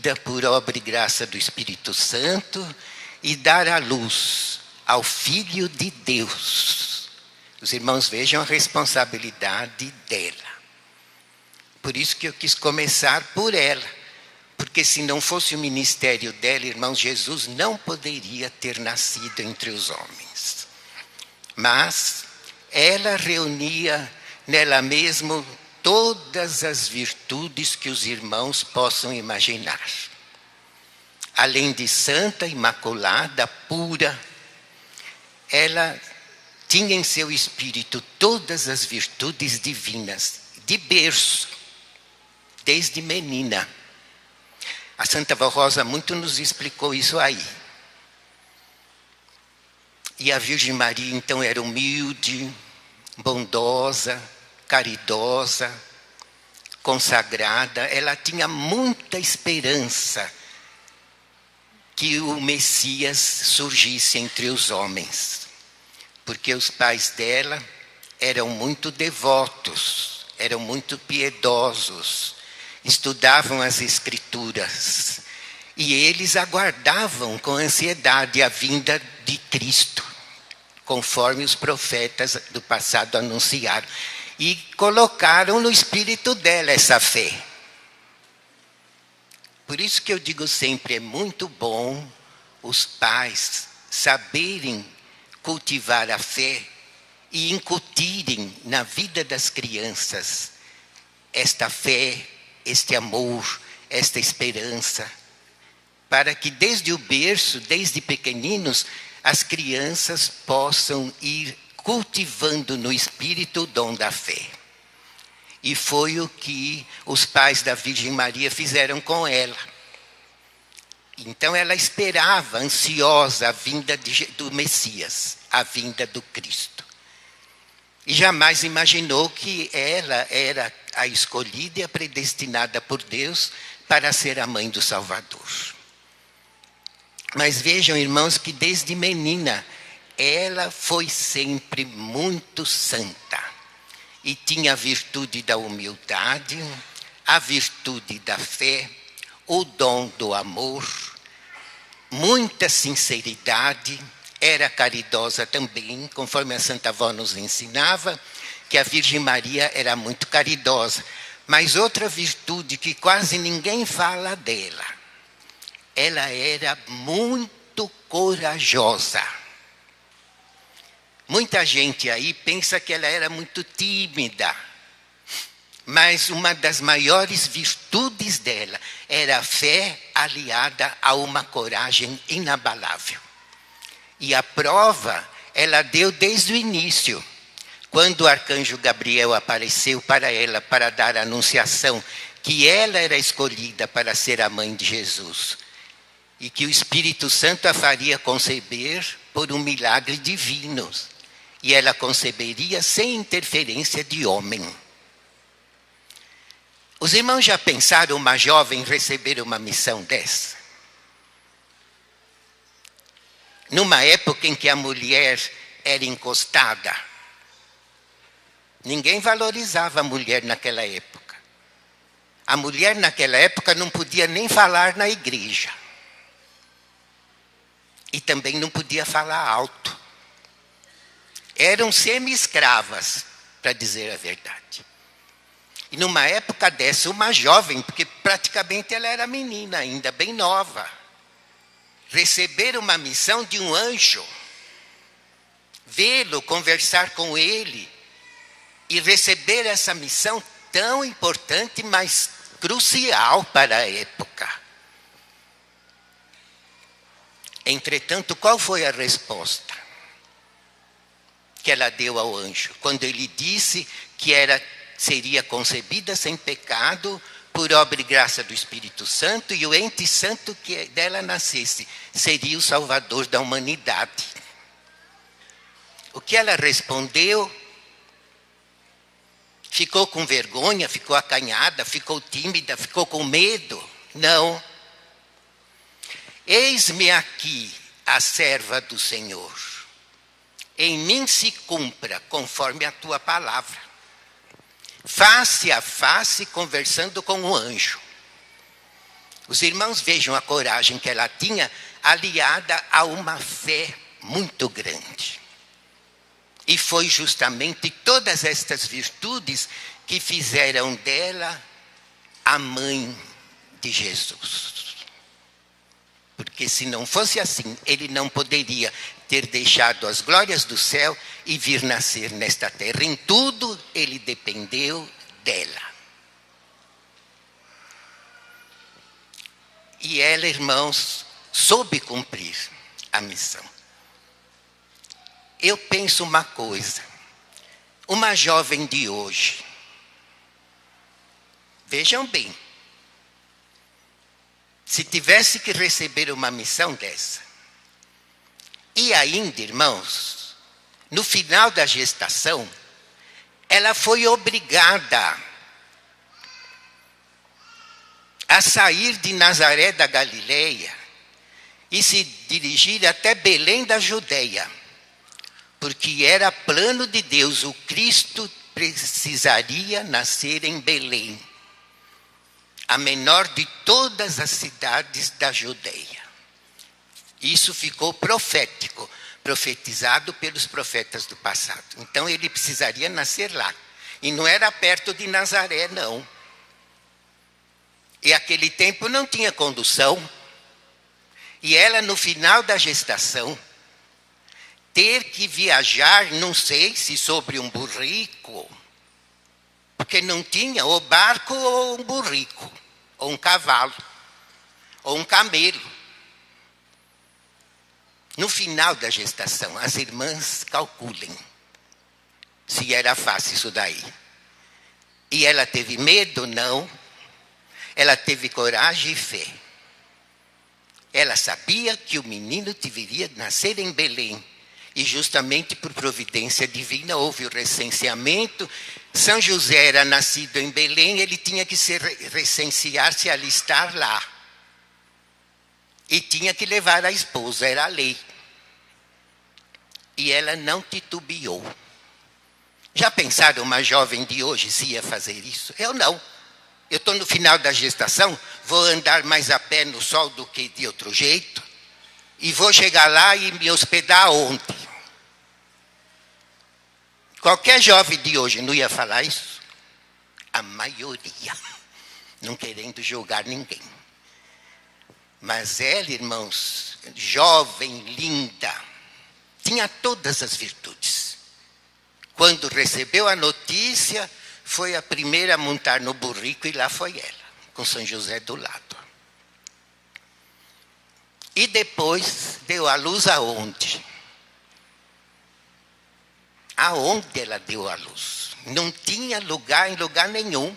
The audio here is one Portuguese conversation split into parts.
vida por obra e graça do Espírito Santo e dar à luz ao Filho de Deus. Os irmãos vejam a responsabilidade dela. Por isso que eu quis começar por ela. Porque se não fosse o ministério dela, irmãos, Jesus não poderia ter nascido entre os homens. Mas ela reunia nela mesma todas as virtudes que os irmãos possam imaginar. Além de santa, imaculada, pura, ela tinha em seu espírito todas as virtudes divinas, de berço, desde menina. A Santa Vó Rosa muito nos explicou isso aí. E a Virgem Maria, então, era humilde, bondosa, caridosa, consagrada. Ela tinha muita esperança que o Messias surgisse entre os homens. Porque os pais dela eram muito devotos, eram muito piedosos, estudavam as Escrituras. E eles aguardavam com ansiedade a vinda de Cristo, conforme os profetas do passado anunciaram. E colocaram no espírito dela essa fé. Por isso que eu digo sempre, é muito bom os pais saberem cultivar a fé e incutirem na vida das crianças esta fé, este amor, esta esperança, para que desde o berço, desde pequeninos, as crianças possam ir cultivando no espírito o dom da fé. E foi o que os pais da Virgem Maria fizeram com ela. Então ela esperava, ansiosa, a vinda do Messias, a vinda do Cristo. E jamais imaginou que ela era a escolhida e a predestinada por Deus para ser a mãe do Salvador. Mas vejam, irmãos, que desde menina ela foi sempre muito santa. E tinha a virtude da humildade, a virtude da fé, o dom do amor, muita sinceridade, era caridosa também, conforme a Santa Avó nos ensinava, que a Virgem Maria era muito caridosa. Mas outra virtude que quase ninguém fala dela, ela era muito corajosa. Muita gente aí pensa que ela era muito tímida, mas uma das maiores virtudes dela era a fé aliada a uma coragem inabalável. E a prova ela deu desde o início, quando o arcanjo Gabriel apareceu para ela para dar a anunciação que ela era escolhida para ser a mãe de Jesus e que o Espírito Santo a faria conceber por um milagre divino. E ela conceberia sem interferência de homem. Os irmãos já pensaram uma jovem receber uma missão dessa? Numa época em que a mulher era encostada. Ninguém valorizava a mulher naquela época. A mulher naquela época não podia nem falar na igreja. E também não podia falar alto. Eram semi-escravas, para dizer a verdade. E numa época dessa, uma jovem, porque praticamente ela era menina, ainda bem nova, receber uma missão de um anjo, vê-lo, conversar com ele, e receber essa missão tão importante, mas crucial para a época. Entretanto, qual foi a resposta que ela deu ao anjo, quando ele disse que seria concebida sem pecado, por obra e graça do Espírito Santo, e o ente santo que dela nascesse seria o Salvador da humanidade? O que ela respondeu? Ficou com vergonha, ficou acanhada, ficou tímida, ficou com medo? Não. Eis-me aqui a serva do Senhor. Em mim se cumpra conforme a tua palavra. Face a face, conversando com o anjo. Os irmãos vejam a coragem que ela tinha, aliada a uma fé muito grande. E foi justamente todas estas virtudes que fizeram dela a mãe de Jesus. Porque se não fosse assim, ele não poderia ter deixado as glórias do céu e vir nascer nesta terra. Em tudo, ele dependeu dela. E ela, irmãos, soube cumprir a missão. Eu penso uma coisa. Uma jovem de hoje, vejam bem, se tivesse que receber uma missão dessa, e ainda, irmãos, no final da gestação, ela foi obrigada a sair de Nazaré da Galileia e se dirigir até Belém da Judeia, porque era plano de Deus, o Cristo precisaria nascer em Belém, a menor de todas as cidades da Judeia. Isso ficou profético, profetizado pelos profetas do passado. Então ele precisaria nascer lá. E não era perto de Nazaré, não. E aquele tempo não tinha condução. E ela, no final da gestação, ter que viajar, não sei se sobre um burrico, porque não tinha ou barco ou um burrico, ou um cavalo, ou um camelo. No final da gestação, as irmãs calculem se era fácil isso daí. E ela teve medo? Não. Ela teve coragem e fé. Ela sabia que o menino deveria nascer em Belém. E justamente por providência divina houve o recenseamento. São José era nascido em Belém, ele tinha que se recensear, se alistar lá. E tinha que levar a esposa, era a lei. E ela não titubeou. Já pensaram uma jovem de hoje se ia fazer isso? Eu não. Eu estou no final da gestação, vou andar mais a pé no sol do que de outro jeito. E vou chegar lá e me hospedar onde? Qualquer jovem de hoje não ia falar isso? A maioria. Não querendo julgar ninguém. Mas ela, irmãos, jovem, linda, tinha todas as virtudes. Quando recebeu a notícia, foi a primeira a montar no burrico e lá foi ela, com São José do lado. E depois deu à luz aonde? Aonde ela deu à luz? Não tinha lugar em lugar nenhum.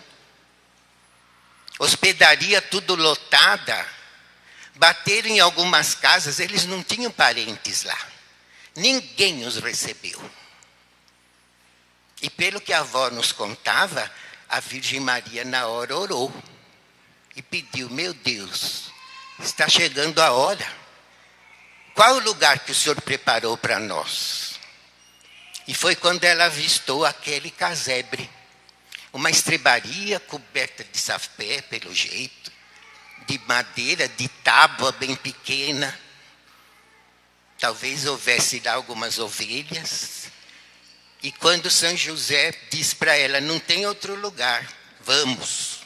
Hospedaria tudo lotada. Bateram em algumas casas, eles não tinham parentes lá. Ninguém os recebeu. E pelo que a avó nos contava, a Virgem Maria na hora orou. E pediu, meu Deus, está chegando a hora. Qual o lugar que o Senhor preparou para nós? E foi quando ela avistou aquele casebre. Uma estrebaria coberta de sapé, pelo jeito. De madeira, de tábua bem pequena. Talvez houvesse lá algumas ovelhas. E quando São José diz para ela, não tem outro lugar, vamos.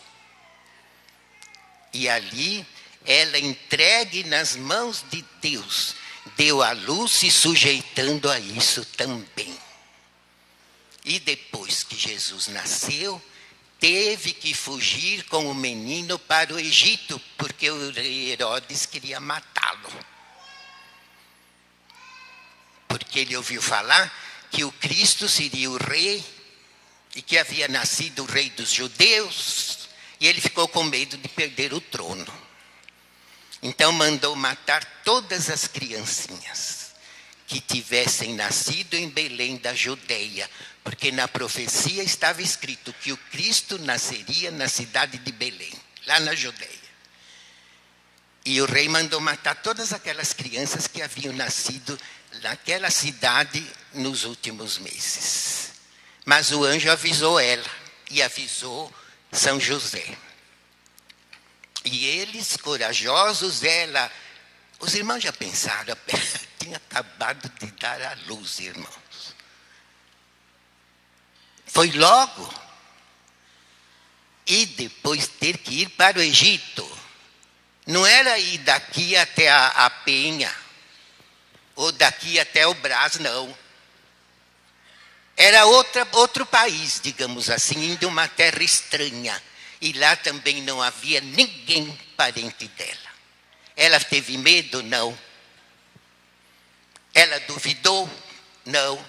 E ali, ela entregue nas mãos de Deus, deu à luz se sujeitando a isso também. E depois que Jesus nasceu, teve que fugir com o menino para o Egito, porque o rei Herodes queria matá-lo. Porque ele ouviu falar que o Cristo seria o rei, e que havia nascido o rei dos judeus, e ele ficou com medo de perder o trono. Então mandou matar todas as criancinhas que tivessem nascido em Belém da Judeia, porque na profecia estava escrito que o Cristo nasceria na cidade de Belém, lá na Judeia. E o rei mandou matar todas aquelas crianças que haviam nascido naquela cidade nos últimos meses. Mas o anjo avisou ela e avisou São José. E eles, corajosos, ela... Os irmãos já pensaram, tinha acabado de dar à luz, irmãos. Foi logo. E depois ter que ir para o Egito. Não era ir daqui até a Penha, ou daqui até o Brás, não. Era outro país, digamos assim, indo uma terra estranha. E lá também não havia ninguém parente dela. Ela teve medo? Não. Ela duvidou? Não.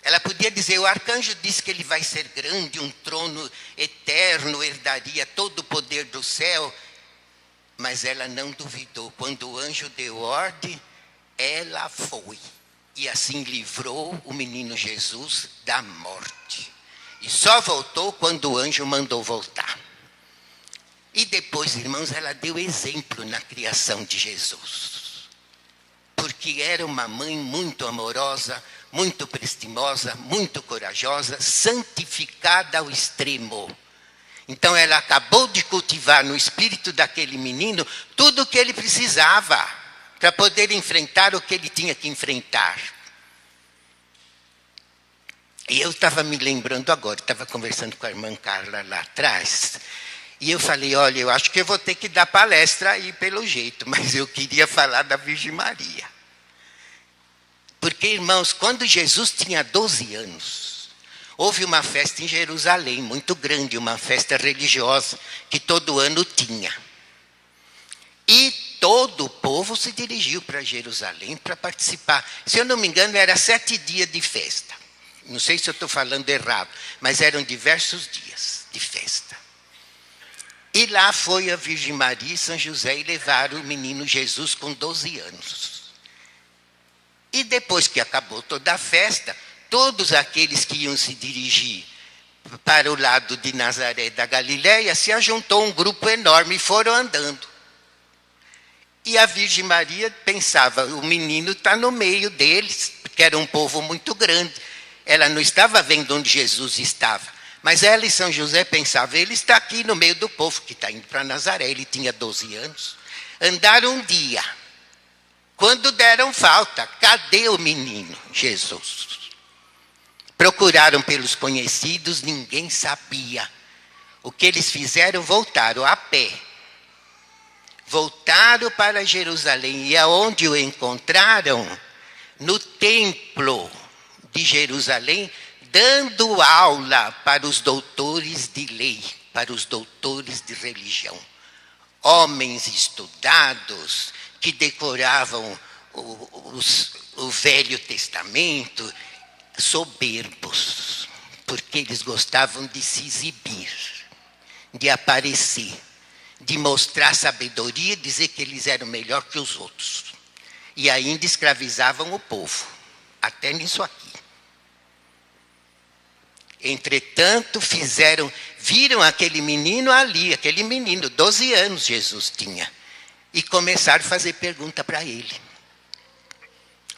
Ela podia dizer, o arcanjo disse que ele vai ser grande, um trono eterno, herdaria todo o poder do céu. Mas ela não duvidou. Quando o anjo deu ordem, ela foi. E assim livrou o menino Jesus da morte. E só voltou quando o anjo mandou voltar. E depois, irmãos, ela deu exemplo na criação de Jesus. Porque era uma mãe muito amorosa, muito prestimosa, muito corajosa, santificada ao extremo. Então ela acabou de cultivar no espírito daquele menino tudo o que ele precisava para poder enfrentar o que ele tinha que enfrentar. E eu estava me lembrando agora, estava conversando com a irmã Carla lá atrás, e eu falei, olha, eu acho que eu vou ter que dar palestra aí pelo jeito, mas eu queria falar da Virgem Maria. Porque, irmãos, quando Jesus tinha 12 anos, houve uma festa em Jerusalém, muito grande, uma festa religiosa, que todo ano tinha. E todo o povo se dirigiu para Jerusalém para participar. Se eu não me engano, era 7 dias de festa. Não sei se eu estou falando errado, mas eram diversos dias de festa. E lá foi a Virgem Maria e São José e levaram o menino Jesus com 12 anos. E depois que acabou toda a festa, todos aqueles que iam se dirigir para o lado de Nazaré da Galileia, se ajuntou um grupo enorme e foram andando. E a Virgem Maria pensava, o menino está no meio deles, porque era um povo muito grande. Ela não estava vendo onde Jesus estava. Mas ela e São José pensavam, ele está aqui no meio do povo que está indo para Nazaré. Ele tinha 12 anos. Andaram um dia. Quando deram falta, cadê o menino Jesus? Procuraram pelos conhecidos, ninguém sabia. O que eles fizeram? Voltaram a pé. Voltaram para Jerusalém. E aonde o encontraram? No templo de Jerusalém, dando aula para os doutores de lei, para os doutores de religião. Homens estudados, que decoravam o Velho Testamento, soberbos, porque eles gostavam de se exibir, de aparecer, de mostrar sabedoria, dizer que eles eram melhor que os outros. E ainda escravizavam o povo, até nisso aqui. Entretanto, viram aquele menino ali, aquele menino, 12 anos Jesus tinha, e começaram a fazer pergunta para ele.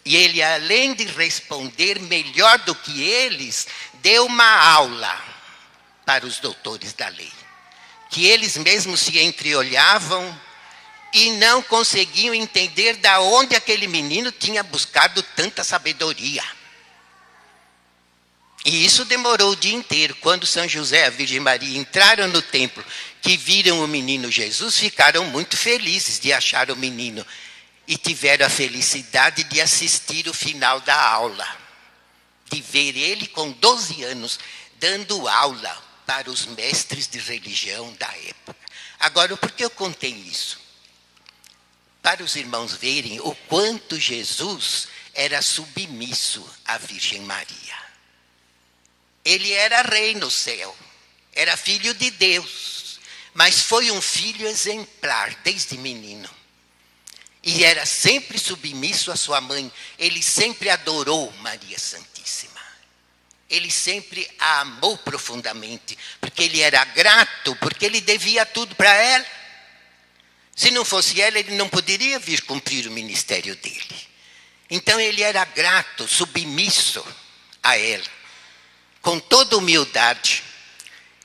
E ele, além de responder melhor do que eles, deu uma aula para os doutores da lei, que eles mesmos se entreolhavam e não conseguiam entender de onde aquele menino tinha buscado tanta sabedoria. E isso demorou o dia inteiro. Quando São José e a Virgem Maria entraram no templo, que viram o menino Jesus, ficaram muito felizes de achar o menino. E tiveram a felicidade de assistir o final da aula. De ver ele com 12 anos, dando aula para os mestres de religião da época. Agora, por que eu contei isso? Para os irmãos verem o quanto Jesus era submisso à Virgem Maria. Ele era rei no céu, era filho de Deus, mas foi um filho exemplar desde menino. E era sempre submisso à sua mãe, ele sempre adorou Maria Santíssima. Ele sempre a amou profundamente, porque ele era grato, porque ele devia tudo para ela. Se não fosse ela, ele não poderia vir cumprir o ministério dele. Então ele era grato, submisso a ela, com toda humildade.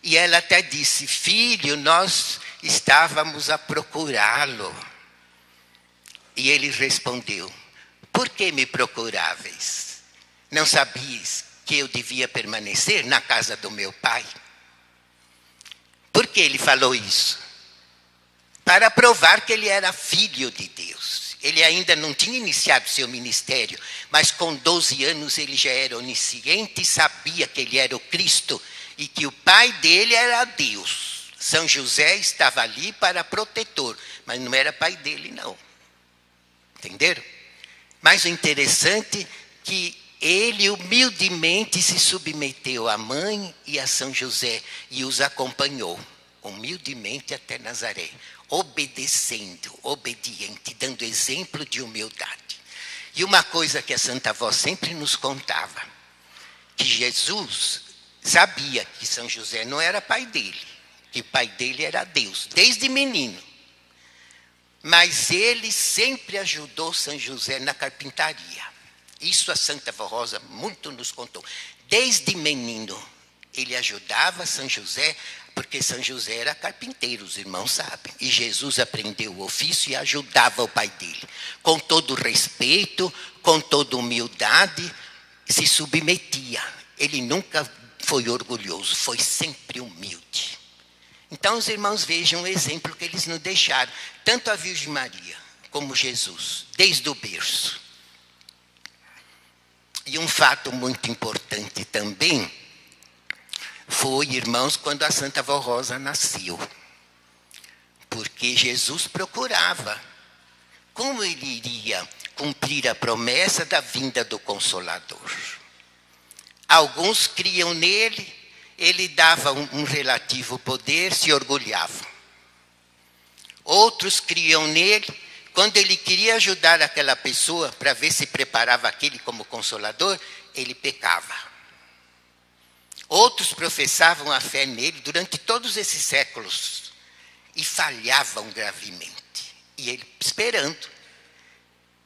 E ela até disse, filho, nós estávamos a procurá-lo. E ele respondeu: por que me procuráveis? Não sabias que eu devia permanecer na casa do meu pai? Por que ele falou isso? Para provar que ele era filho de Deus. Ele ainda não tinha iniciado seu ministério, mas com 12 anos ele já era onisciente e sabia que ele era o Cristo e que o pai dele era Deus. São José estava ali para protetor, mas não era pai dele, não. Entenderam? Mas o interessante é que ele humildemente se submeteu à mãe e a São José e os acompanhou, humildemente até Nazaré, obedecendo, obediente, dando exemplo de humildade. E uma coisa que a Santa Avó sempre nos contava, que Jesus sabia que São José não era pai dele, que o pai dele era Deus, desde menino. Mas ele sempre ajudou São José na carpintaria. Isso a Santa Avó Rosa muito nos contou. Desde menino, ele ajudava São José, porque São José era carpinteiro, os irmãos sabem. E Jesus aprendeu o ofício e ajudava o pai dele. Com todo respeito, com toda humildade, se submetia. Ele nunca foi orgulhoso, foi sempre humilde. Então os irmãos vejam o exemplo que eles nos deixaram. Tanto a Virgem Maria como Jesus, desde o berço. E um fato muito importante também foi, irmãos, quando a Santa Avó Rosa nasceu. Porque Jesus procurava como ele iria cumprir a promessa da vinda do Consolador. Alguns criam nele, ele dava um relativo poder, se orgulhavam. Outros criam nele, quando ele queria ajudar aquela pessoa para ver se preparava aquele como consolador, ele pecava. Outros professavam a fé nele durante todos esses séculos e falhavam gravemente. E ele esperando.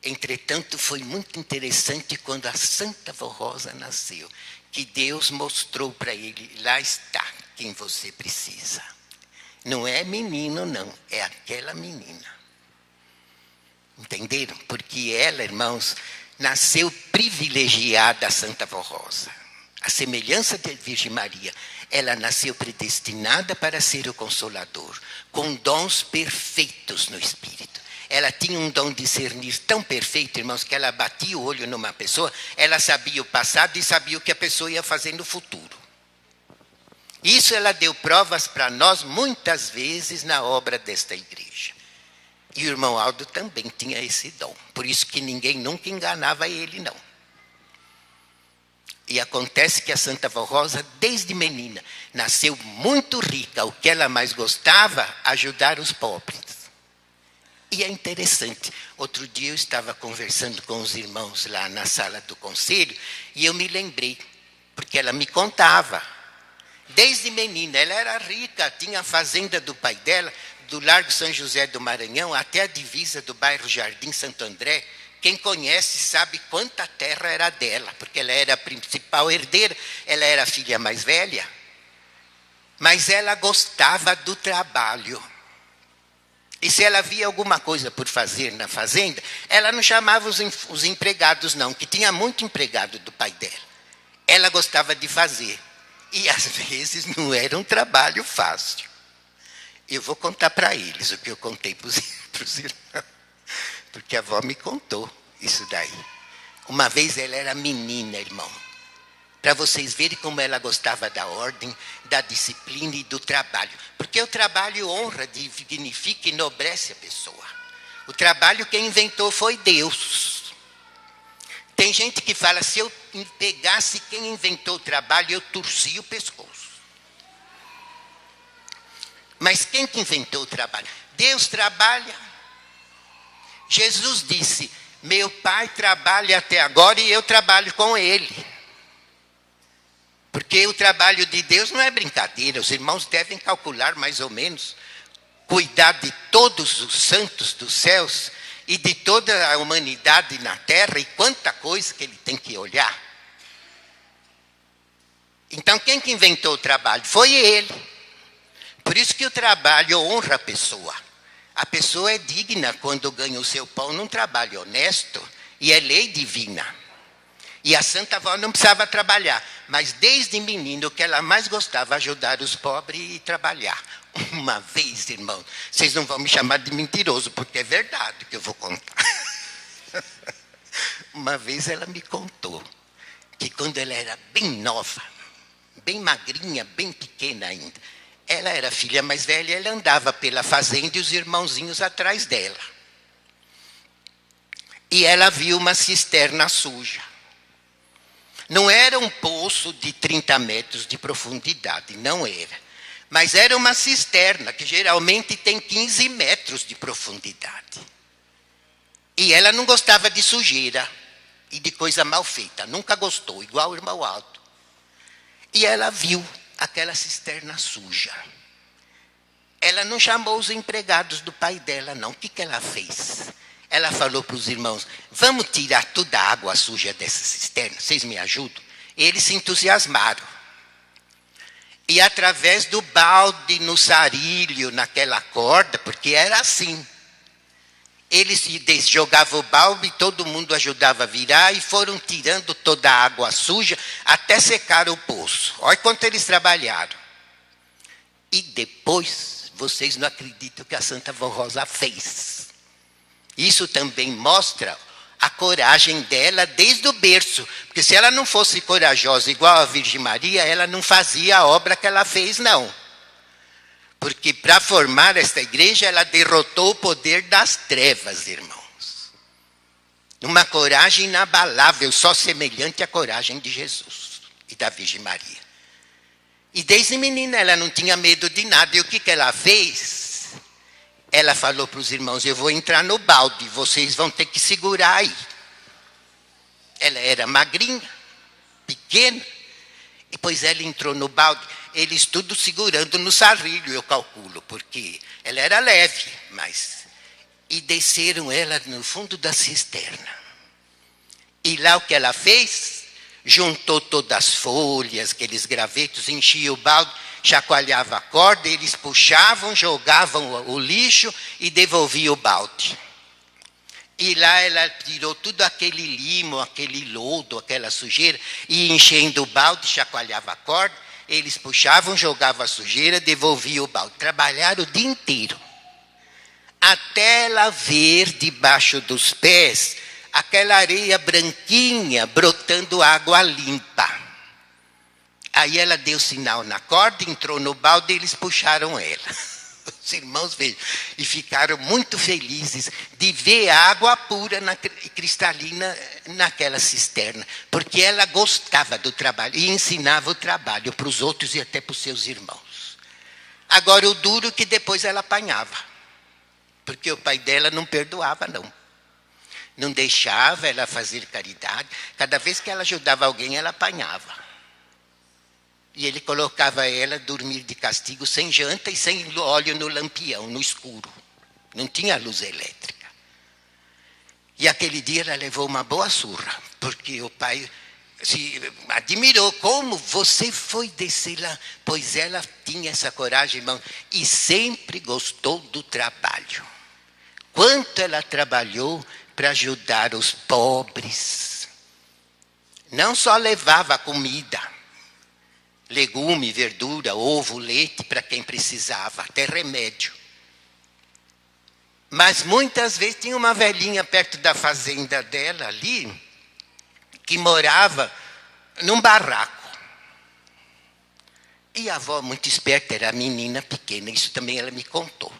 Entretanto, foi muito interessante quando a Santa Avó Rosa nasceu, que Deus mostrou para ele: lá está quem você precisa. Não é menino, não, é aquela menina. Entenderam? Porque ela, irmãos, nasceu privilegiada, a Santa Avó Rosa. A semelhança da Virgem Maria, ela nasceu predestinada para ser o Consolador, com dons perfeitos no Espírito. Ela tinha um dom de discernir tão perfeito, irmãos, que ela batia o olho numa pessoa, ela sabia o passado e sabia o que a pessoa ia fazer no futuro. Isso ela deu provas para nós muitas vezes na obra desta igreja. E o irmão Aldo também tinha esse dom. Por isso que ninguém nunca enganava ele, não. E acontece que a Santa Avó Rosa, desde menina, nasceu muito rica. O que ela mais gostava, ajudar os pobres. E é interessante. Outro dia eu estava conversando com os irmãos lá na sala do conselho, e eu me lembrei, porque ela me contava. Desde menina, ela era rica, tinha a fazenda do pai dela, do Largo São José do Maranhão até a divisa do bairro Jardim Santo André. Quem conhece sabe quanta terra era dela, porque ela era a principal herdeira, ela era a filha mais velha. Mas ela gostava do trabalho. E se ela via alguma coisa por fazer na fazenda, ela não chamava os empregados, não, que tinha muito empregado do pai dela. Ela gostava de fazer. E às vezes não era um trabalho fácil. Eu vou contar para eles o que eu contei para os irmãos. Porque a avó me contou isso daí. Uma vez ela era menina, irmão. Para vocês verem como ela gostava da ordem, da disciplina e do trabalho. Porque o trabalho honra, dignifica e enobrece a pessoa. O trabalho quem inventou foi Deus. Tem gente que fala, se eu pegasse quem inventou o trabalho, eu torcia o pescoço. Mas quem que inventou o trabalho? Deus trabalha. Jesus disse, meu pai trabalha até agora e eu trabalho com ele. Porque o trabalho de Deus não é brincadeira. Os irmãos devem calcular mais ou menos. Cuidar de todos os santos dos céus e de toda a humanidade na terra. E quanta coisa que ele tem que olhar. Então quem que inventou o trabalho? Foi ele. Por isso que o trabalho honra a pessoa. A pessoa é digna quando ganha o seu pão num trabalho honesto, e é lei divina. E a Santa Avó não precisava trabalhar, mas desde menino o que ela mais gostava ajudar os pobres e trabalhar. Uma vez, irmão, vocês não vão me chamar de mentiroso, porque é verdade que eu vou contar. Uma vez ela me contou que quando ela era bem nova, bem magrinha, bem pequena ainda, ela era filha mais velha, ela andava pela fazenda e os irmãozinhos atrás dela. E ela viu uma cisterna suja. Não era um poço de 30 metros de profundidade, não era. Mas era uma cisterna que geralmente tem 15 metros de profundidade. E ela não gostava de sujeira e de coisa mal feita, nunca gostou, igual o irmão Aldo. E ela viu aquela cisterna suja. Ela não chamou os empregados do pai dela, não. O que ela fez? Ela falou para os irmãos, vamos tirar toda a água suja dessa cisterna, vocês me ajudam? Eles se entusiasmaram. E através do balde no sarilho, naquela corda, porque era assim. Eles jogavam o balde, todo mundo ajudava a virar e foram tirando toda a água suja até secar o poço. Olha quanto eles trabalharam. E depois, vocês não acreditam o que a Santa Avó Rosa fez. Isso também mostra a coragem dela desde o berço. Porque se ela não fosse corajosa igual a Virgem Maria, ela não fazia a obra que ela fez, não. Porque para formar esta igreja, ela derrotou o poder das trevas, irmãos. Uma coragem inabalável, só semelhante à coragem de Jesus e da Virgem Maria. E desde menina ela não tinha medo de nada. E o que ela fez? Ela falou para os irmãos, eu vou entrar no balde, vocês vão ter que segurar aí. Ela era magrinha, pequena, e depois ela entrou no balde, eles tudo segurando no sarrilho, eu calculo, porque ela era leve, mas... E desceram ela no fundo da cisterna. E lá o que ela fez? Juntou todas as folhas, aqueles gravetos, enchia o balde, chacoalhava a corda, eles puxavam, jogavam o lixo e devolviam o balde. E lá ela tirou tudo aquele limo, aquele lodo, aquela sujeira, e enchendo o balde, chacoalhava a corda, eles puxavam, jogavam a sujeira, devolviam o balde. Trabalharam o dia inteiro. Até ela ver debaixo dos pés aquela areia branquinha brotando água limpa. Aí ela deu sinal na corda, entrou no balde e eles puxaram ela. Os irmãos vejam, e ficaram muito felizes de ver água pura, cristalina, naquela cisterna. Porque ela gostava do trabalho e ensinava o trabalho para os outros e até para os seus irmãos. Agora o duro é que depois ela apanhava. Porque o pai dela não perdoava, não. Não deixava ela fazer caridade. Cada vez que ela ajudava alguém, ela apanhava. E ele colocava ela dormir de castigo sem janta e sem óleo no lampião, no escuro. Não tinha luz elétrica. E aquele dia ela levou uma boa surra, porque o pai se admirou. Como você foi descer lá? Pois ela tinha essa coragem, irmão, e sempre gostou do trabalho. Quanto ela trabalhou para ajudar os pobres. Não só levava comida, legume, verdura, ovo, leite para quem precisava, até remédio. Mas muitas vezes tinha uma velhinha perto da fazenda dela ali, que morava num barraco. E a avó, muito esperta, era menina pequena, isso também ela me contou.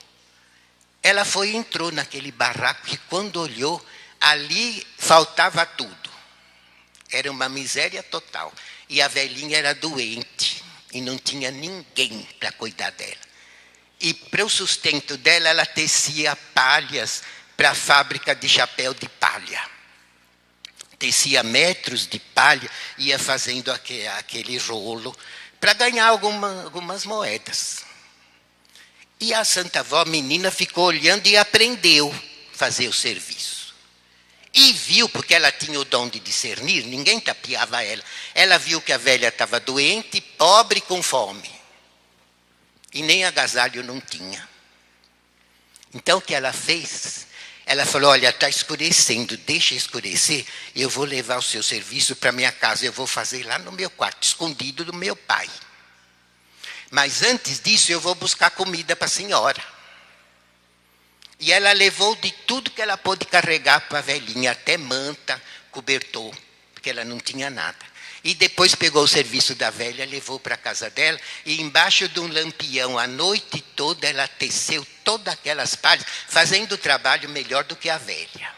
Ela foi e entrou naquele barraco que quando olhou, ali faltava tudo. Era uma miséria total. E a velhinha era doente e não tinha ninguém para cuidar dela. E para o sustento dela, ela tecia palhas para a fábrica de chapéu de palha. Tecia metros de palha, ia fazendo aquele rolo para ganhar algumas moedas. E a Santa Avó, menina, ficou olhando e aprendeu a fazer o serviço. E viu, porque ela tinha o dom de discernir, ninguém tapeava ela. Ela viu que a velha estava doente, pobre, com fome. e nem agasalho não tinha. Então o que ela fez? Ela falou, olha, está escurecendo, deixa escurecer, eu vou levar o seu serviço para minha casa, eu vou fazer lá no meu quarto, escondido do meu pai. Mas antes disso eu vou buscar comida para a senhora. E ela levou de tudo que ela pôde carregar para a velhinha, até manta, cobertor, porque ela não tinha nada. E depois pegou o serviço da velha, levou para a casa dela, e embaixo de um lampião, a noite toda, ela teceu todas aquelas palhas, fazendo o trabalho melhor do que a velha.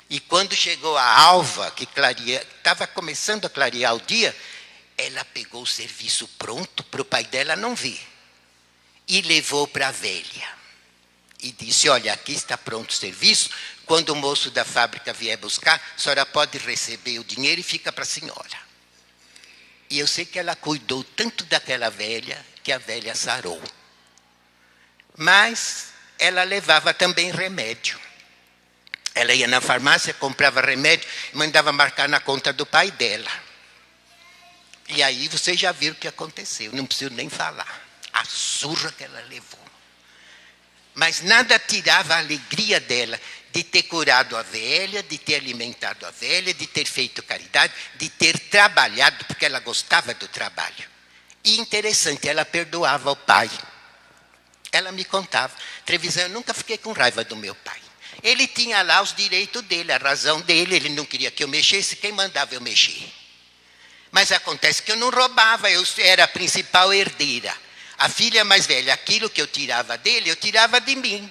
E quando chegou a alva, que estava começando a clarear o dia, ela pegou o serviço pronto para o pai dela não ver. E levou para a velha. E disse, olha, aqui está pronto o serviço, quando o moço da fábrica vier buscar, a senhora pode receber o dinheiro e fica para a senhora. E eu sei que ela cuidou tanto daquela velha, que a velha sarou. Mas ela levava também remédio. Ela ia na farmácia, comprava remédio, e mandava marcar na conta do pai dela. E aí vocês já viram o que aconteceu, não preciso nem falar. A surra que ela levou. Mas nada tirava a alegria dela de ter curado a velha, de ter alimentado a velha, de ter feito caridade, de ter trabalhado, porque ela gostava do trabalho. E interessante, ela perdoava o pai. Ela me contava, Trevisan, eu nunca fiquei com raiva do meu pai. Ele tinha lá os direitos dele, a razão dele, ele não queria que eu mexesse, quem mandava eu mexer? Mas acontece que eu não roubava, eu era a principal herdeira. A filha mais velha, aquilo que eu tirava dele, eu tirava de mim.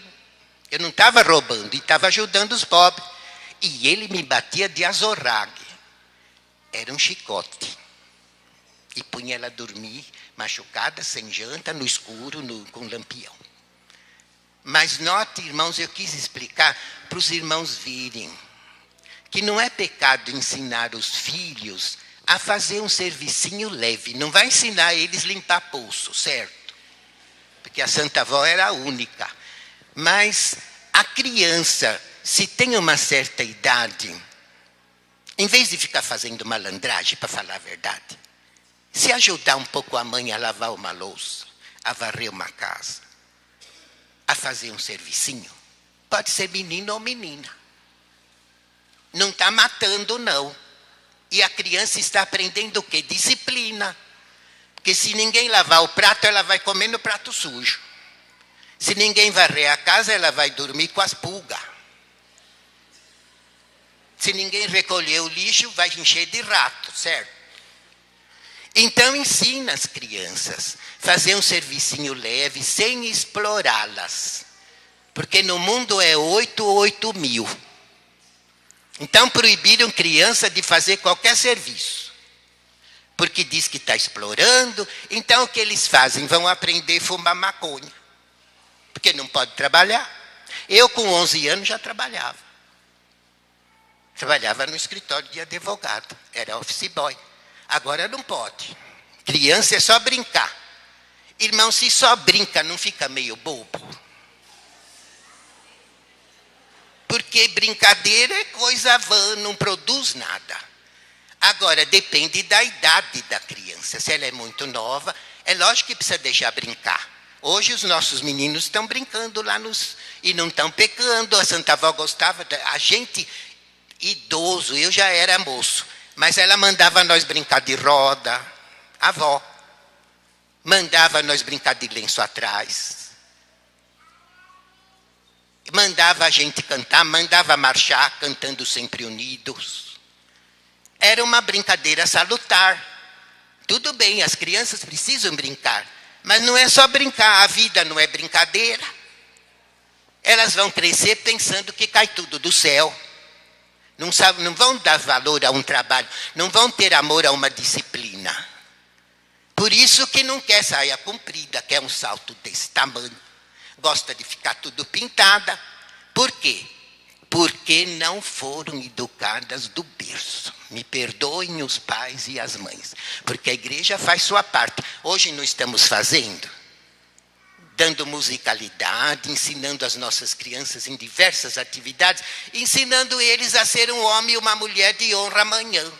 Eu não estava roubando, e estava ajudando os pobres. E ele me batia de azorrague. Era um chicote. E punha ela a dormir, machucada, sem janta, no escuro, com lampião. Mas note, irmãos, eu quis explicar para os irmãos virem que não é pecado ensinar os filhos a fazer um servicinho leve. Não vai ensinar eles a limpar pulso, certo? Porque a Santa Avó era a única. Mas a criança, se tem uma certa idade, em vez de ficar fazendo malandragem, para falar a verdade, se ajudar um pouco a mãe a lavar uma louça, a varrer uma casa, a fazer um servicinho, pode ser menino ou menina. Não está matando, não. E a criança está aprendendo o quê? Disciplina. Porque se ninguém lavar o prato, ela vai comer no prato sujo. Se ninguém varrer a casa, ela vai dormir com as pulgas. Se ninguém recolher o lixo, vai encher de rato, certo? Então ensina as crianças a fazer um servicinho leve, sem explorá-las. Porque no mundo é 8 ou 8 mil. Então proibiram criança de fazer qualquer serviço. Porque diz que está explorando, então o que eles fazem? Vão aprender a fumar maconha. Porque não pode trabalhar. Eu com 11 anos já trabalhava. Trabalhava no escritório de advogado, era office boy. Agora não pode. Criança é só brincar. Irmão, se só brinca, não fica meio bobo? Porque brincadeira é coisa vã, não produz nada. Agora, depende da idade da criança. Se ela é muito nova, é lógico que precisa deixar brincar. Hoje os nossos meninos estão brincando lá e não estão pecando. A Santa Avó gostava, a gente idoso, eu já era moço, mas ela mandava nós brincar de roda, a avó. Mandava nós brincar de lenço atrás. Mandava a gente cantar, mandava marchar, cantando sempre unidos. Era uma brincadeira salutar. Tudo bem, as crianças precisam brincar. Mas não é só brincar, a vida não é brincadeira. Elas vão crescer pensando que cai tudo do céu. Não vão dar valor a um trabalho, não vão ter amor a uma disciplina. Por isso que não quer saia comprida, quer um salto desse tamanho. Gosta de ficar tudo pintada. Por quê? Porque não foram educadas do berço. Me perdoem os pais e as mães, porque a igreja faz sua parte. Hoje não estamos fazendo, dando musicalidade, ensinando as nossas crianças em diversas atividades, ensinando eles a ser um homem e uma mulher de honra amanhã.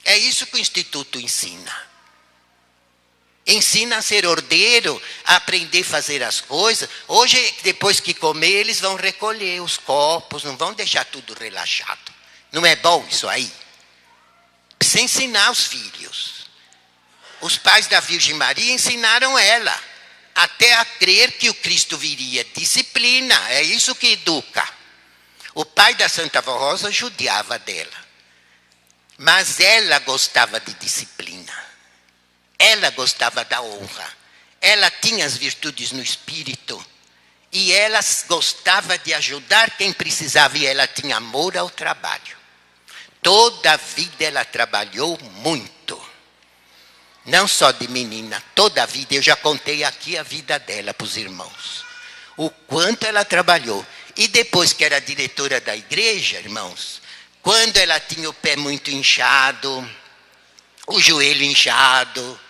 É isso que o Instituto ensina. Ensina a ser ordeiro, a aprender a fazer as coisas. Hoje, depois que comer, eles vão recolher os copos, não vão deixar tudo relaxado. Não é bom isso aí? Precisa ensinar os filhos. Os pais da Virgem Maria ensinaram ela até a crer que o Cristo viria. Disciplina, é isso que educa. O pai da Santa Vó Rosa judiava dela. Mas ela gostava de disciplina. Ela gostava da honra. Ela tinha as virtudes no espírito. E ela gostava de ajudar quem precisava. E ela tinha amor ao trabalho. Toda a vida ela trabalhou muito. Não só de menina, toda a vida. Eu já contei aqui a vida dela para os irmãos. O quanto ela trabalhou. E depois que era diretora da igreja, irmãos, quando ela tinha o pé muito inchado, o joelho inchado,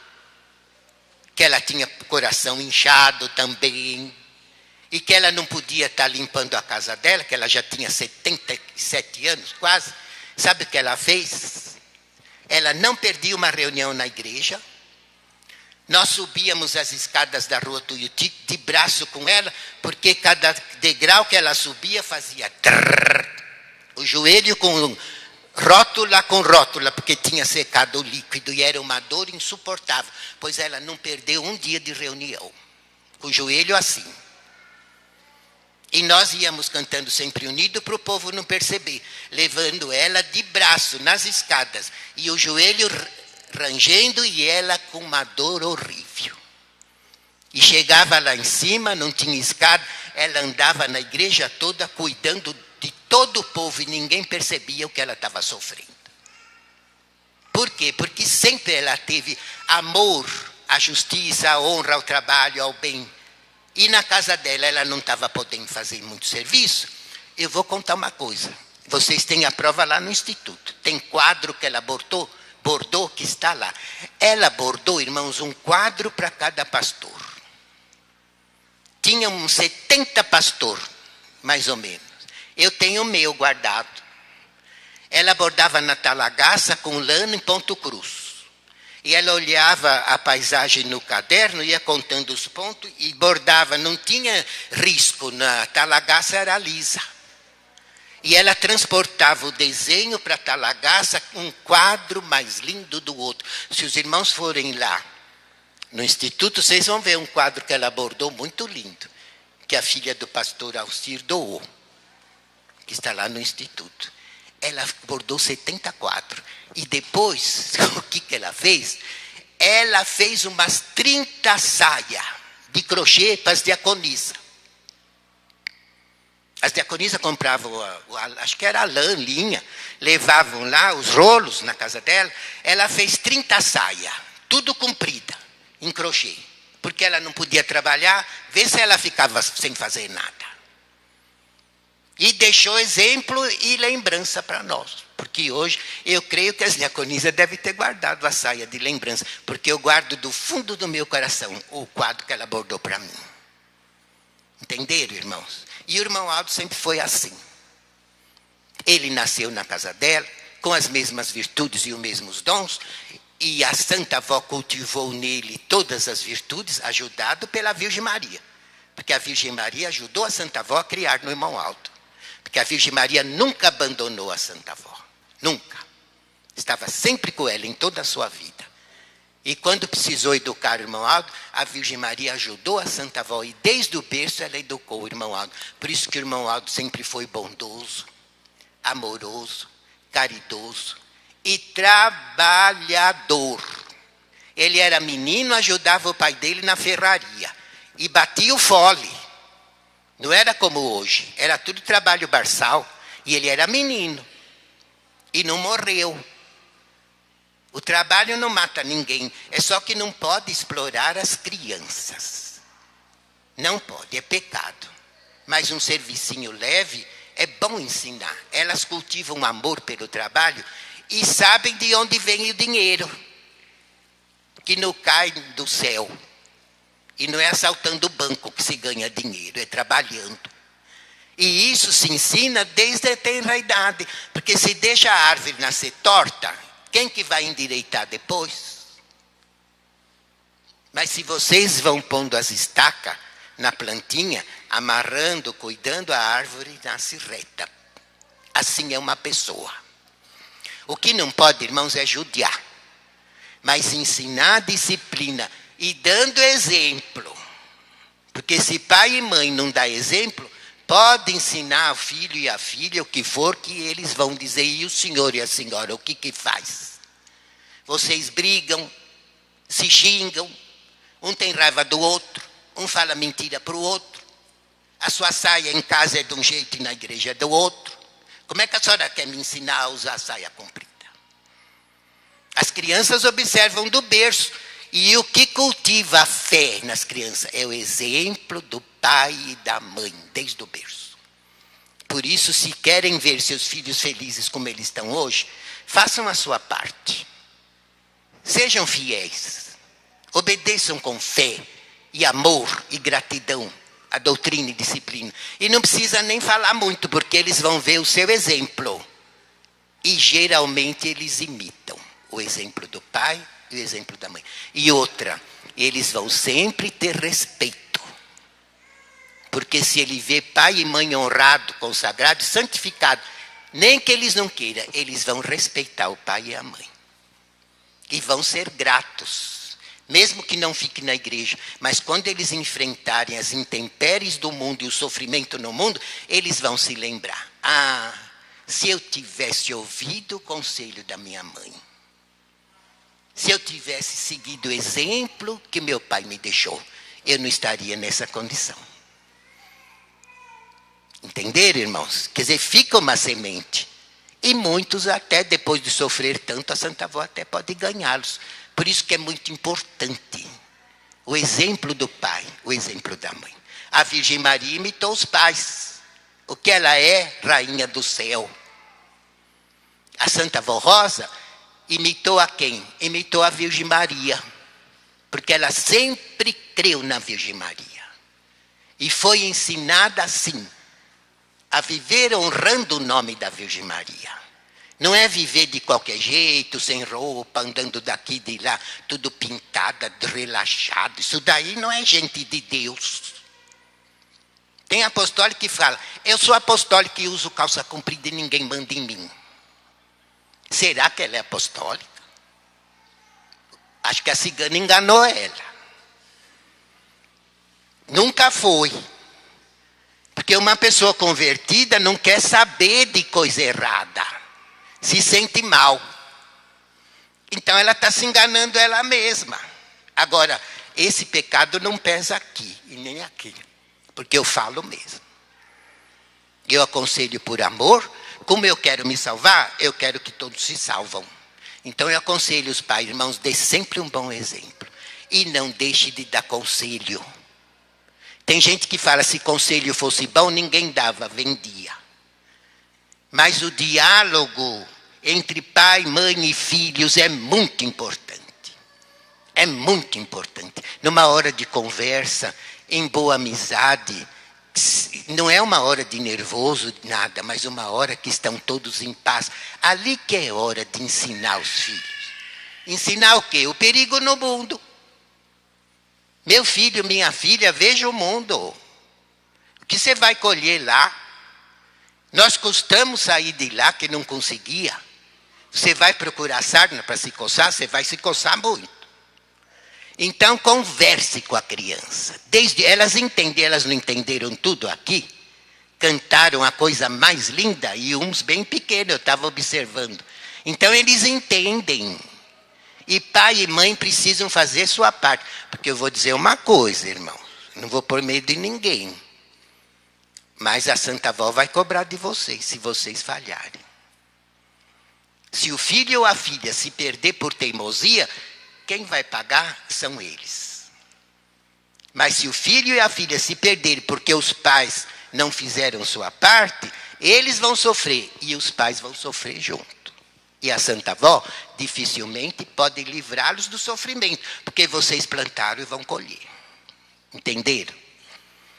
que ela tinha o coração inchado também, e que ela não podia estar limpando a casa dela, que ela já tinha 77 anos quase, sabe o que ela fez? Ela não perdia uma reunião na igreja. Nós subíamos as escadas da rua Tuiuti de braço com ela, porque cada degrau que ela subia fazia trrr, o joelho com rótula, porque tinha secado o líquido e era uma dor insuportável, pois ela não perdeu um dia de reunião, com o joelho assim. E nós íamos cantando Sempre Unido para o povo não perceber, levando ela de braço nas escadas, e o joelho rangendo e ela com uma dor horrível. E chegava lá em cima, não tinha escada, ela andava na igreja toda cuidando de todo o povo e ninguém percebia o que ela estava sofrendo. Por quê? Porque sempre ela teve amor à justiça, à honra, ao trabalho, ao bem. E na casa dela ela não estava podendo fazer muito serviço. Eu vou contar uma coisa. Vocês têm a prova lá no instituto. Tem quadro que ela bordou que está lá. Ela bordou, irmãos, um quadro para cada pastor. Tinha uns 70 pastores, mais ou menos. Eu tenho o meu guardado. Ela bordava na talagaça com lã em ponto cruz. E ela olhava a paisagem no caderno, ia contando os pontos e bordava. Não tinha risco, na talagaça era lisa. E ela transportava o desenho para a talagaça, um quadro mais lindo do outro. Se os irmãos forem lá no instituto, vocês vão ver um quadro que ela bordou muito lindo, que a filha do pastor Alcir doou, que está lá no instituto. Ela bordou 74. E depois, o que ela fez? Ela fez umas 30 saias de crochê para as diaconisas. As diaconisas compravam, acho que era a lã, linha, levavam lá os rolos na casa dela. Ela fez 30 saias, tudo comprida, em crochê. Porque ela não podia trabalhar, vê se ela ficava sem fazer nada. E deixou exemplo e lembrança para nós. Porque hoje eu creio que as diaconisas devem ter guardado a saia de lembrança. Porque eu guardo do fundo do meu coração o quadro que ela bordou para mim. Entenderam, irmãos? E o irmão Aldo sempre foi assim. Ele nasceu na casa dela, com as mesmas virtudes e os mesmos dons, e a Santa Avó cultivou nele todas as virtudes, ajudado pela Virgem Maria. Porque a Virgem Maria ajudou a Santa Avó a criar no irmão Aldo. Porque a Virgem Maria nunca abandonou a Santa Avó. Nunca. Estava sempre com ela em toda a sua vida. E quando precisou educar o irmão Aldo, a Virgem Maria ajudou a Santa Avó. E desde o berço ela educou o irmão Aldo. Por isso que o irmão Aldo sempre foi bondoso, amoroso, caridoso e trabalhador. Ele era menino, ajudava o pai dele na ferraria. E batia o fole. Não era como hoje. Era tudo trabalho braçal. E ele era menino. E não morreu. O trabalho não mata ninguém, é só que não pode explorar as crianças. Não pode, é pecado. Mas um servicinho leve é bom ensinar. Elas cultivam amor pelo trabalho e sabem de onde vem o dinheiro. Que não cai do céu. E não é assaltando o banco que se ganha dinheiro, é trabalhando. E isso se ensina desde a tenra idade. Porque se deixa a árvore nascer torta, quem que vai endireitar depois? Mas se vocês vão pondo as estacas na plantinha, amarrando, cuidando, a árvore nasce reta. Assim é uma pessoa. O que não pode, irmãos, é judiar, mas ensinar disciplina e dando exemplo. Porque se pai e mãe não dão exemplo, pode ensinar ao filho e à filha o que for que eles vão dizer. E o senhor e a senhora, o que faz? Vocês brigam, se xingam, um tem raiva do outro, um fala mentira para o outro. A sua saia em casa é de um jeito e na igreja é do outro. Como é que a senhora quer me ensinar a usar a saia comprida? As crianças observam do berço. E o que cultiva a fé nas crianças é o exemplo do pai e da mãe, desde o berço. Por isso, se querem ver seus filhos felizes como eles estão hoje, façam a sua parte. Sejam fiéis. Obedeçam com fé e amor e gratidão a doutrina e disciplina. E não precisa nem falar muito, porque eles vão ver o seu exemplo. E geralmente eles imitam o exemplo do pai e o exemplo da mãe. E outra, eles vão sempre ter respeito. Porque se ele vê pai e mãe honrado, consagrado e santificado, nem que eles não queiram, eles vão respeitar o pai e a mãe. E vão ser gratos. Mesmo que não fique na igreja, mas quando eles enfrentarem as intempéries do mundo e o sofrimento no mundo, eles vão se lembrar. Ah, se eu tivesse ouvido o conselho da minha mãe, se eu tivesse seguido o exemplo que meu pai me deixou, eu não estaria nessa condição. Entenderam, irmãos? Quer dizer, fica uma semente. E muitos até, depois de sofrer tanto, a Santa Avó até pode ganhá-los. Por isso que é muito importante o exemplo do pai, o exemplo da mãe. A Virgem Maria imitou os pais. O que ela é? Rainha do céu. A Santa Avó Rosa imitou a quem? Imitou a Virgem Maria. Porque ela sempre creu na Virgem Maria. E foi ensinada assim, a viver honrando o nome da Virgem Maria. Não é viver de qualquer jeito, sem roupa, andando daqui e de lá, tudo pintada, relaxado. Isso daí não é gente de Deus. Tem apostólico que fala, eu sou apostólico e uso calça comprida e ninguém manda em mim. Será que ela é apostólica? Acho que a cigana enganou ela. Nunca foi. Porque uma pessoa convertida não quer saber de coisa errada. Se sente mal. Então ela está se enganando ela mesma. Agora, esse pecado não pesa aqui e nem aqui. Porque eu falo mesmo. Eu aconselho por amor. Como eu quero me salvar, eu quero que todos se salvam. Então eu aconselho os pais, irmãos, dê sempre um bom exemplo. E não deixe de dar conselho. Tem gente que fala, se conselho fosse bom, ninguém dava, vendia. Mas o diálogo entre pai, mãe e filhos é muito importante. É muito importante. Numa hora de conversa, em boa amizade, não é uma hora de nervoso, nada, mas uma hora que estão todos em paz. Ali que é hora de ensinar os filhos. Ensinar o quê? O perigo no mundo. Meu filho, minha filha, veja o mundo. O que você vai colher lá? Nós custamos sair de lá que não conseguia. Você vai procurar sarna para se coçar, você vai se coçar muito. Então converse com a criança. Desde elas entendem, elas não entenderam tudo aqui. Cantaram a coisa mais linda e uns bem pequenos, eu estava observando. Então eles entendem. E pai e mãe precisam fazer sua parte. Porque eu vou dizer uma coisa, irmão. Não vou pôr medo em ninguém. Mas a Santa Avó vai cobrar de vocês, se vocês falharem. Se o filho ou a filha se perder por teimosia, quem vai pagar são eles. Mas se o filho e a filha se perderem porque os pais não fizeram sua parte, eles vão sofrer e os pais vão sofrer junto. E a Santa Avó dificilmente pode livrá-los do sofrimento, porque vocês plantaram e vão colher. Entenderam?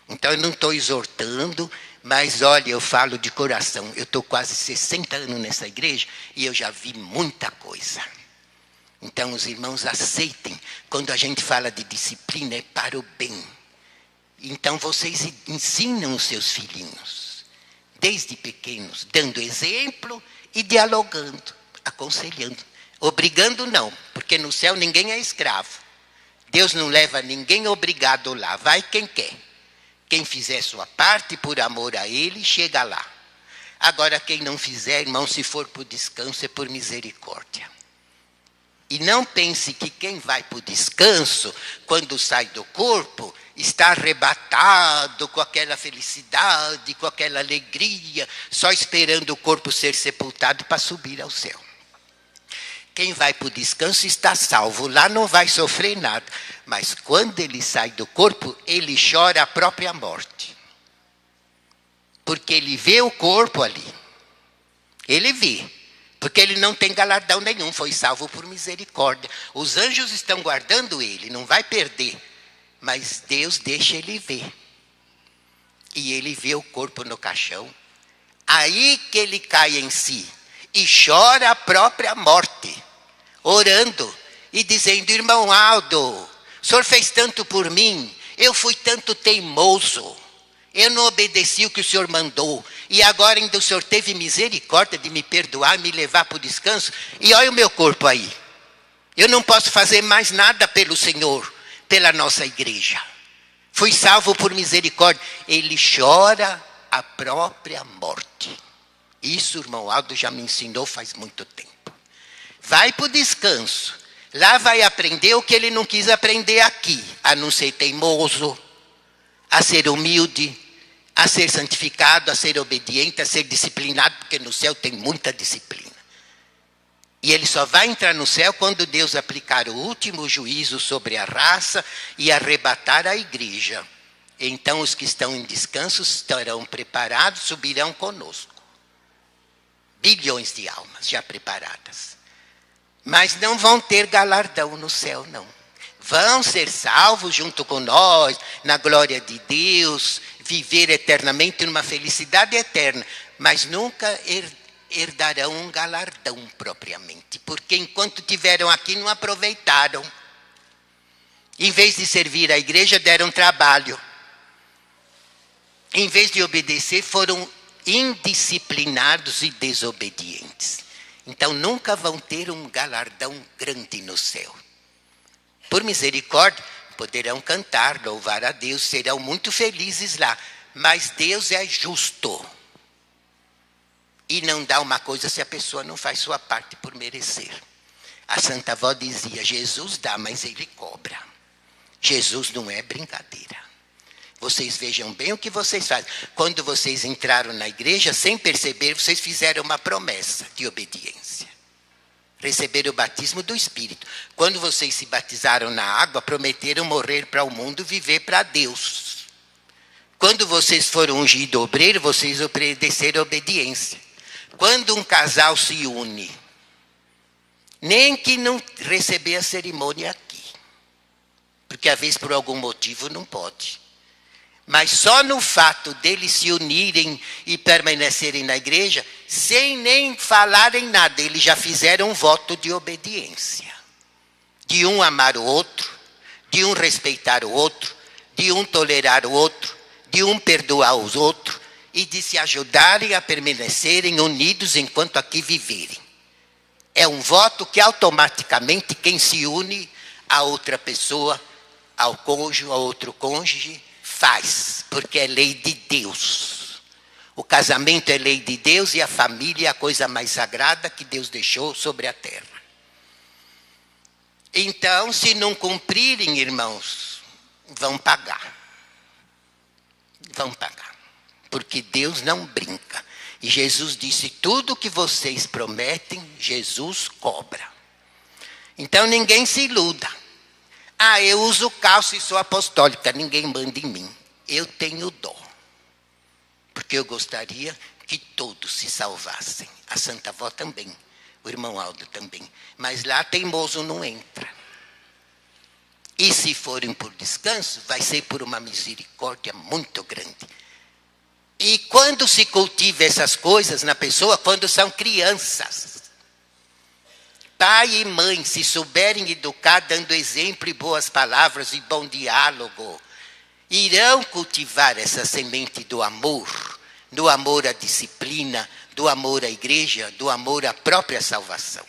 Então eu não estou exortando, mas olha, eu falo de coração. Eu estou quase 60 anos nessa igreja e eu já vi muita coisa. Então, os irmãos aceitem, quando a gente fala de disciplina, é para o bem. Então, vocês ensinam os seus filhinhos, desde pequenos, dando exemplo e dialogando, aconselhando. Obrigando não, porque no céu ninguém é escravo. Deus não leva ninguém obrigado lá, vai quem quer. Quem fizer sua parte por amor a Ele, chega lá. Agora, quem não fizer, irmão, se for por descanso, é por misericórdia. E não pense que quem vai para o descanso, quando sai do corpo, está arrebatado com aquela felicidade, com aquela alegria, só esperando o corpo ser sepultado para subir ao céu. Quem vai para o descanso está salvo, lá não vai sofrer nada. Mas quando ele sai do corpo, ele chora a própria morte. Porque ele vê o corpo ali. Ele vê. Porque ele não tem galardão nenhum, foi salvo por misericórdia. Os anjos estão guardando ele, não vai perder. Mas Deus deixa ele ver. E ele vê o corpo no caixão. Aí que ele cai em si. E chora a própria morte. Orando e dizendo: irmão Aldo, o senhor fez tanto por mim. Eu fui tanto teimoso. Eu não obedeci o que o senhor mandou. E agora ainda o senhor teve misericórdia de me perdoar, me levar para o descanso. E olha o meu corpo aí. Eu não posso fazer mais nada pelo Senhor, pela nossa igreja. Fui salvo por misericórdia. Ele chora a própria morte. Isso, irmão Aldo, já me ensinou faz muito tempo. Vai para o descanso. Lá vai aprender o que ele não quis aprender aqui. A não ser teimoso, a ser humilde, a ser santificado, a ser obediente, a ser disciplinado, porque no céu tem muita disciplina. E ele só vai entrar no céu quando Deus aplicar o último juízo sobre a raça e arrebatar a igreja. Então os que estão em descanso estarão preparados, subirão conosco. Bilhões de almas já preparadas. Mas não vão ter galardão no céu, não. Vão ser salvos junto com nós, na glória de Deus, viver eternamente numa felicidade eterna, mas nunca herdarão um galardão propriamente, porque enquanto tiveram aqui não aproveitaram. Em vez de servir a igreja, deram trabalho. Em vez de obedecer, foram indisciplinados e desobedientes. Então nunca vão ter um galardão grande no céu. Por misericórdia, poderão cantar, louvar a Deus, serão muito felizes lá. Mas Deus é justo. E não dá uma coisa se a pessoa não faz sua parte por merecer. A Santa Avó dizia: Jesus dá, mas Ele cobra. Jesus não é brincadeira. Vocês vejam bem o que vocês fazem. Quando vocês entraram na igreja, sem perceber, vocês fizeram uma promessa de obediência. Receberam o batismo do Espírito. Quando vocês se batizaram na água, prometeram morrer para o mundo, viver para Deus. Quando vocês foram ungidos obreiro, vocês obedeceram a obediência. Quando um casal se une, nem que não receber a cerimônia aqui, porque às vezes por algum motivo não pode. Mas só no fato deles se unirem e permanecerem na igreja, sem nem falarem nada, eles já fizeram um voto de obediência. De um amar o outro, de um respeitar o outro, de um tolerar o outro, de um perdoar os outros e de se ajudarem a permanecerem unidos enquanto aqui viverem. É um voto que automaticamente quem se une a outra pessoa, ao cônjuge, a outro cônjuge, faz, porque é lei de Deus. O casamento é lei de Deus e a família é a coisa mais sagrada que Deus deixou sobre a terra. Então, se não cumprirem, irmãos, vão pagar. Vão pagar. Porque Deus não brinca. E Jesus disse: tudo que vocês prometem, Jesus cobra. Então ninguém se iluda. Ah, eu uso calça e sou apostólica, ninguém manda em mim. Eu tenho dó. Porque eu gostaria que todos se salvassem. A Santa Avó também, o irmão Aldo também. Mas lá teimoso não entra. E se forem por descanso, vai ser por uma misericórdia muito grande. E quando se cultiva essas coisas na pessoa? Quando são crianças. Pai e mãe, se souberem educar, dando exemplo e boas palavras e bom diálogo, irão cultivar essa semente do amor à disciplina, do amor à igreja, do amor à própria salvação.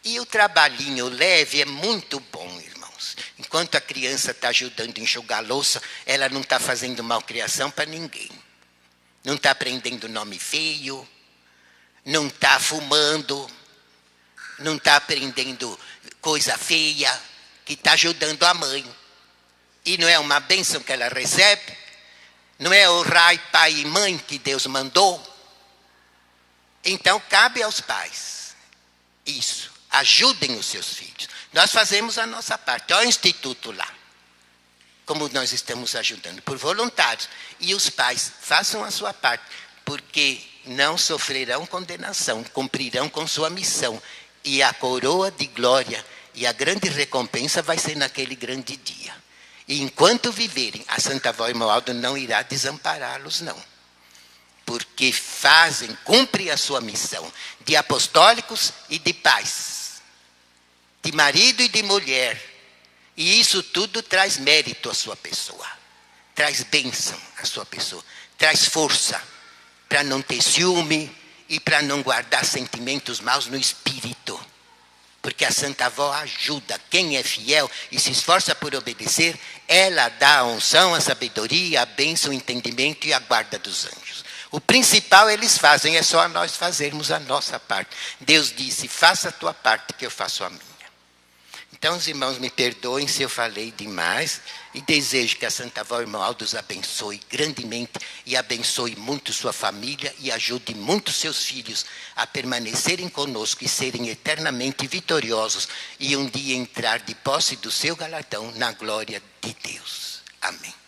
E o trabalhinho leve é muito bom, irmãos. Enquanto a criança está ajudando a enxugar a louça, ela não está fazendo malcriação para ninguém. Não está aprendendo nome feio, não está fumando, não está aprendendo coisa feia, que está ajudando a mãe. E não é uma bênção que ela recebe? Não é honrar pai e mãe que Deus mandou? Então, cabe aos pais isso. Ajudem os seus filhos. Nós fazemos a nossa parte. Olha o instituto lá. Como nós estamos ajudando, por voluntários. E os pais, façam a sua parte, porque não sofrerão condenação, cumprirão com sua missão. E a coroa de glória e a grande recompensa vai ser naquele grande dia. E enquanto viverem, a Santa Avó Irmoaldo não irá desampará-los, não. Porque cumprem a sua missão de apostólicos e de pais, de marido e de mulher. E isso tudo traz mérito à sua pessoa, traz bênção à sua pessoa, traz força para não ter ciúme e para não guardar sentimentos maus no espírito. Porque a Santa Avó ajuda quem é fiel e se esforça por obedecer, ela dá a unção, a sabedoria, a bênção, o entendimento e a guarda dos anjos. O principal eles fazem, é só nós fazermos a nossa parte. Deus disse, faça a tua parte que eu faço a minha. Então, os irmãos, me perdoem se eu falei demais e desejo que a Santa Avó Irmoaldo os abençoe grandemente e abençoe muito sua família e ajude muito seus filhos a permanecerem conosco e serem eternamente vitoriosos e um dia entrar de posse do seu galardão na glória de Deus. Amém.